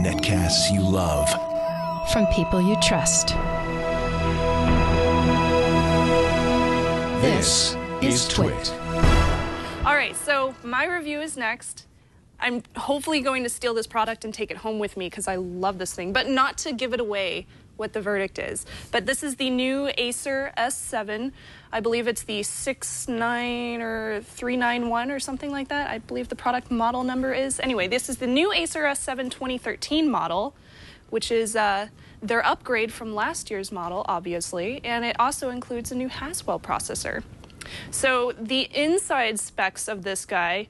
Netcasts you love. From people you trust. This is Twit. All right, so my review is next. I'm hopefully going to steal this product and take it home with me because I love this thing, but not to give it away what the verdict is. But this is the new Acer S7. I believe it's the 69 or 391 or something like that. I believe the product model number is. Anyway, this is the new Acer S7 2013 model, which is their upgrade from last year's model, obviously, and it also includes a new Haswell processor. So the inside specs of this guy,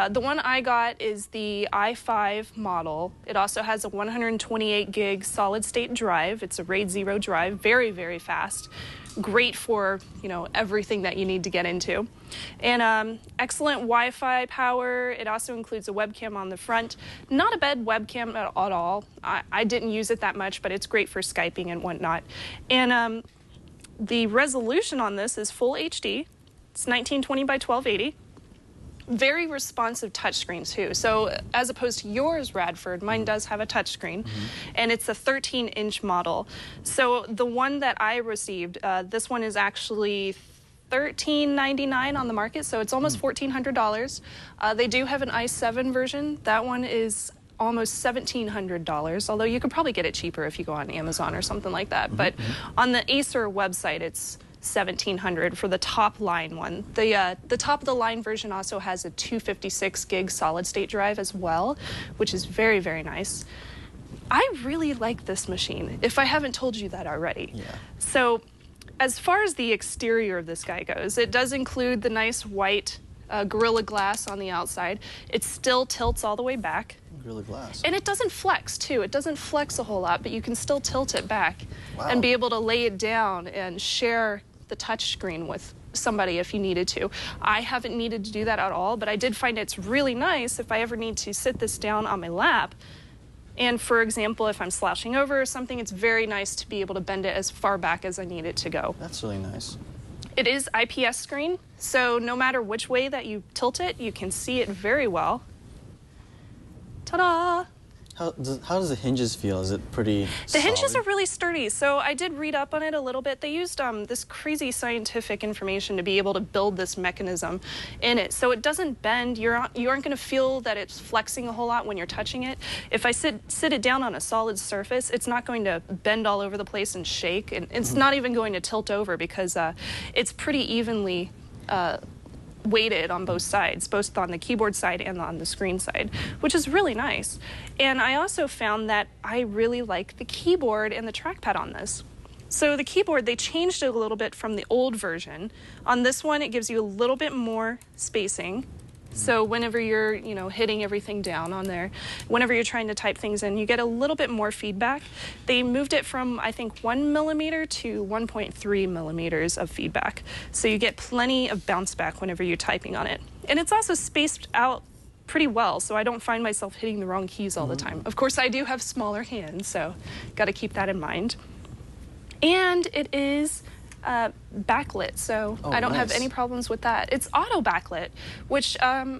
the one I got is the i5 model. It also has a 128 gig solid state drive. It's a RAID 0 drive, very, very fast. Great for, you know, everything that you need to get into. And excellent Wi-Fi power. It also includes a webcam on the front. Not a bad webcam at all. I didn't use it that much, but it's great for Skyping and whatnot. And the resolution on this is full HD. It's 1920 by 1280. Very responsive touchscreen too. So as opposed to yours, Radford, mine does have a touchscreen, and it's a 13-inch model. So the one that I received, this one is actually $13.99 on the market, so it's almost $1,400. They do have an i7 version. That one is almost $1,700, although you could probably get it cheaper if you go on Amazon or something like that. But on the Acer website, it's $1,700 for the top line one. The top of the line version also has a 256 gig solid state drive as well, which is very, very nice. I really like this machine, if I haven't told you that already. Yeah. So as far as the exterior of this guy goes, it does include the nice white Gorilla Glass on the outside. It still tilts all the way back. Gorilla Glass. And it doesn't flex, too. It doesn't flex a whole lot, but you can still tilt it back and be able to lay it down and share the touch screen with somebody if you needed to. I haven't needed to do that at all, but I did find it's really nice if I ever need to sit this down on my lap. And for example, if I'm slouching over or something, it's very nice to be able to bend it as far back as I need it to go. That's really nice. It is IPS screen, so no matter which way that you tilt it, you can see it very well. Ta-da! How does the hinges feel? Is it pretty The hinges solid? are really sturdy, so I did read up on it a little bit. They used this crazy scientific information to be able to build this mechanism in it, so it doesn't bend. You aren't going to feel that it's flexing a whole lot when you're touching it. If I sit it down on a solid surface, it's not going to bend all over the place and shake, and it's not even going to tilt over because it's pretty evenly weighted on both sides, both on the keyboard side and on the screen side, which is really nice. And I also found that I really like the keyboard and the trackpad on this. So the keyboard, they changed it a little bit from the old version. On this one, it gives you a little bit more spacing. So whenever you're, you know, hitting everything down on there, whenever you're trying to type things in, you get a little bit more feedback. They moved it from, I think, 1 millimeter to 1.3 millimeters of feedback. So you get plenty of bounce back whenever you're typing on it. And it's also spaced out pretty well, so I don't find myself hitting the wrong keys all the time. Of course, I do have smaller hands, so got to keep that in mind. And it is backlit, so I don't have any problems with that. It's auto backlit, which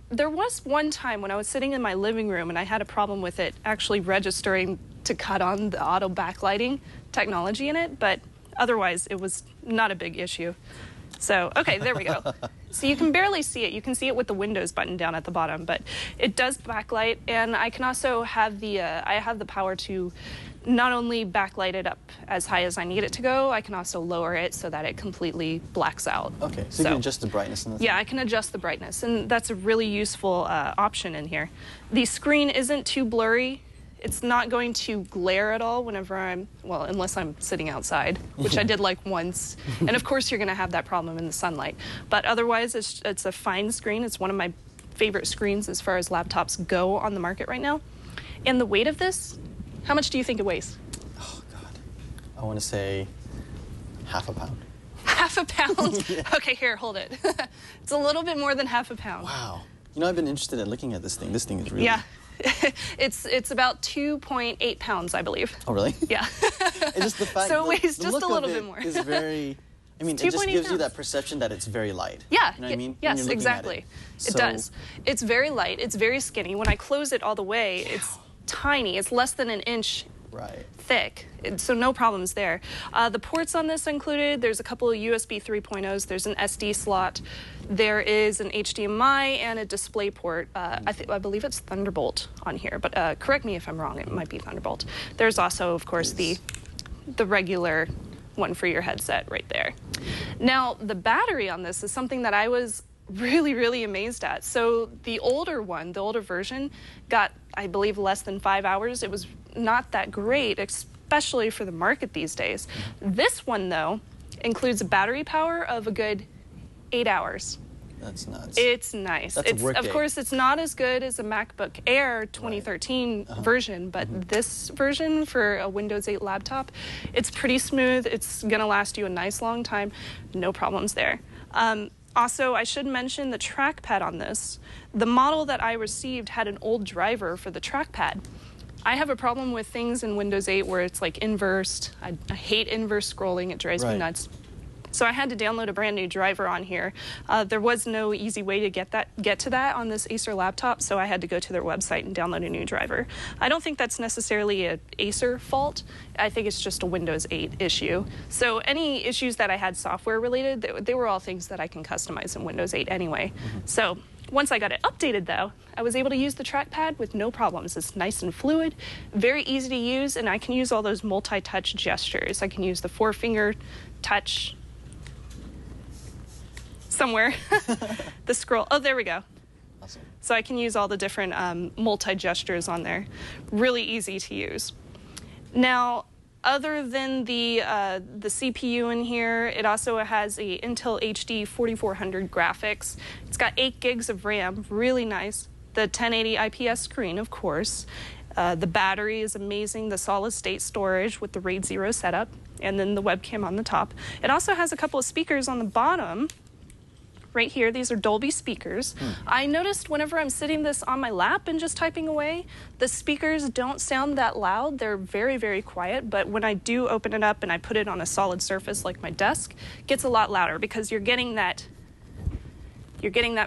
there was one time when I was sitting in my living room and I had a problem with it actually registering to cut on the auto backlighting technology in it, but otherwise it was not a big issue. So, okay, there we go. So you can barely see it. You can see it with the Windows button down at the bottom, but it does backlight, and I can also have I have the power to not only backlight it up as high as I need it to go, I can also lower it so that it completely blacks out. Okay, so you can adjust the brightness in the thing? Yeah, I can adjust the brightness, and that's a really useful option in here. The screen isn't too blurry. It's not going to glare at all whenever unless I'm sitting outside, which I did like once. And of course you're gonna have that problem in the sunlight. But otherwise, it's a fine screen. It's one of my favorite screens as far as laptops go on the market right now. And the weight of this, how much do you think it weighs? Oh, God. I want to say half a pound. Half a pound? Yeah. Okay, here, hold it. It's a little bit more than half a pound. Wow. You know, I've been interested in looking at this thing. This thing is really... Yeah. It's about 2.8 pounds, I believe. Oh, really? Yeah. It's just the fact so it weighs the just look a little of bit it more. is very I mean, it just gives you that perception that it's very light. Yeah. You know what I mean? Yes, exactly. It does. It's very light. It's very skinny. When I close it all the way, it's tiny. It's less than an inch thick. So no problems there. The ports on this included, there's a couple of USB 3.0s. There's an SD slot. There is an HDMI and a display port. I believe it's Thunderbolt on here, but correct me if I'm wrong. It might be Thunderbolt. There's also, of course, the regular one for your headset right there. Now, the battery on this is something that I was really, really amazed at. So the older one, the older version, got, I believe, less than 5 hours. It was not that great, especially for the market these days. This one, though, includes a battery power of a good 8 hours. That's nuts. It's nice. That's a work of day. course, it's not as good as a MacBook Air 2013 version, but this version for a Windows 8 laptop, it's pretty smooth. It's going to last you a nice long time. No problems there. Also, I should mention the trackpad on this. The model that I received had an old driver for the trackpad. I have a problem with things in Windows 8 where it's like inversed. I hate inverse scrolling. It drives me nuts. So I had to download a brand new driver on here. There was no easy way to get to that on this Acer laptop, so I had to go to their website and download a new driver. I don't think that's necessarily an Acer fault. I think it's just a Windows 8 issue. So any issues that I had software related, they were all things that I can customize in Windows 8 anyway. So once I got it updated, though, I was able to use the trackpad with no problems. It's nice and fluid, very easy to use, and I can use all those multi-touch gestures. I can use the four-finger touch somewhere. The scroll. Oh, there we go. Awesome. So I can use all the different multi-gestures on there. Really easy to use. Now, other than the CPU in here, it also has a Intel HD 4400 graphics. It's got 8 gigs of RAM, really nice. The 1080 IPS screen, of course. The battery is amazing, the solid-state storage with the RAID 0 setup, and then the webcam on the top. It also has a couple of speakers on the bottom. Right here, these are Dolby speakers. I noticed whenever I'm sitting this on my lap and just typing away, the speakers don't sound that loud. They're very, very quiet, but when I do open it up and I put it on a solid surface like my desk, it gets a lot louder because you're getting that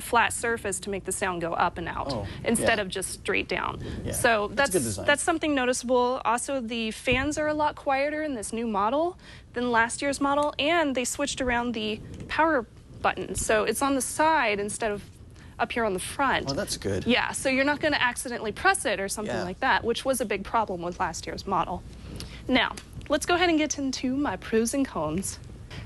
flat surface to make the sound go up and out instead of just straight down. So that's something noticeable. Also, the fans are a lot quieter in this new model than last year's model, and they switched around the power button. So it's on the side instead of up here on the front. Oh, that's good. Yeah, so you're not going to accidentally press it or something like that, which was a big problem with last year's model. Now, let's go ahead and get into my pros and cons.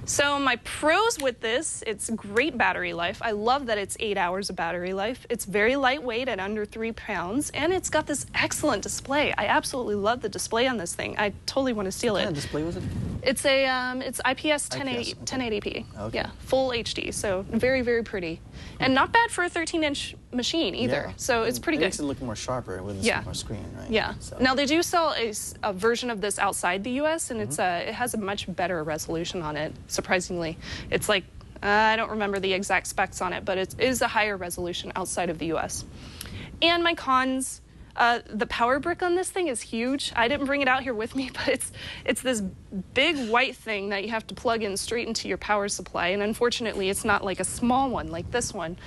So my pros with this, it's great battery life. I love that it's 8 hours of battery life. It's very lightweight at under 3 pounds, and it's got this excellent display. I absolutely love the display on this thing. I totally want to steal it. What kind of display was it? It's a it's IPS 1080p. Okay. Yeah, full HD. So very, very pretty, and not bad for a 13-inch machine either. Yeah. So it's pretty It good. makes it look more sharper with a smaller screen, right? Yeah. So. Now they do sell a version of this outside the U.S. and it has a much better resolution on it. Surprisingly, it's like I don't remember the exact specs on it, but it is a higher resolution outside of the U.S. And my cons. The power brick on this thing is huge. I didn't bring it out here with me, but it's this big white thing that you have to plug in straight into your power supply. And unfortunately, it's not like a small one like this one,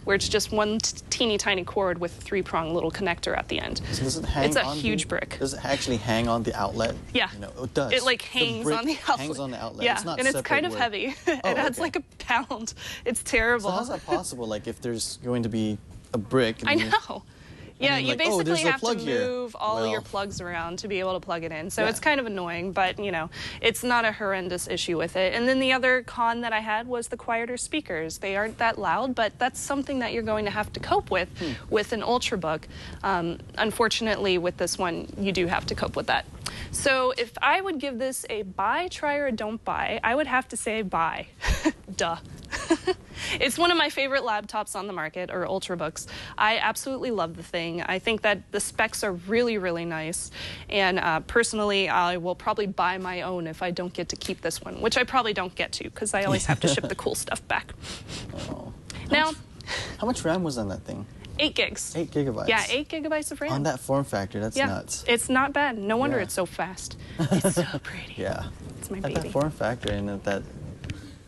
where it's just one teeny tiny cord with a 3-prong little connector at the end. So does it hang it's a on huge brick. Does it actually hang on the outlet? Yeah. You know, it does. It like hangs on the outlet. Hangs on the outlet. Yeah, it's not and it's kind of heavy. It adds like a pound. It's terrible. So how's that possible? Like if there's going to be a brick. I know. Yeah, you basically have to move all your plugs plugs around to be able to plug it in. So it's kind of annoying, but you know, it's not a horrendous issue with it. And then the other con that I had was the quieter speakers. They aren't that loud, but that's something that you're going to have to cope with an Ultrabook. Unfortunately, with this one, you do have to cope with that. So if I would give this a buy, try, or don't buy, I would have to say buy. Duh. It's one of my favorite laptops on the market, or Ultrabooks. I absolutely love the thing. I think that the specs are really, really nice. And personally, I will probably buy my own if I don't get to keep this one, which I probably don't get to because I always have to ship the cool stuff back. Oh. Now, how much RAM was on that thing? 8 gigs. 8 gigabytes. Yeah, 8 gigabytes of RAM. On that form factor, that's nuts. It's not bad. No wonder it's so fast. It's so pretty. Yeah. It's my at baby. that form factor and at that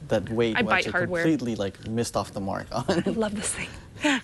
that weight I was bite hardware. completely like missed off the mark on. I love this thing.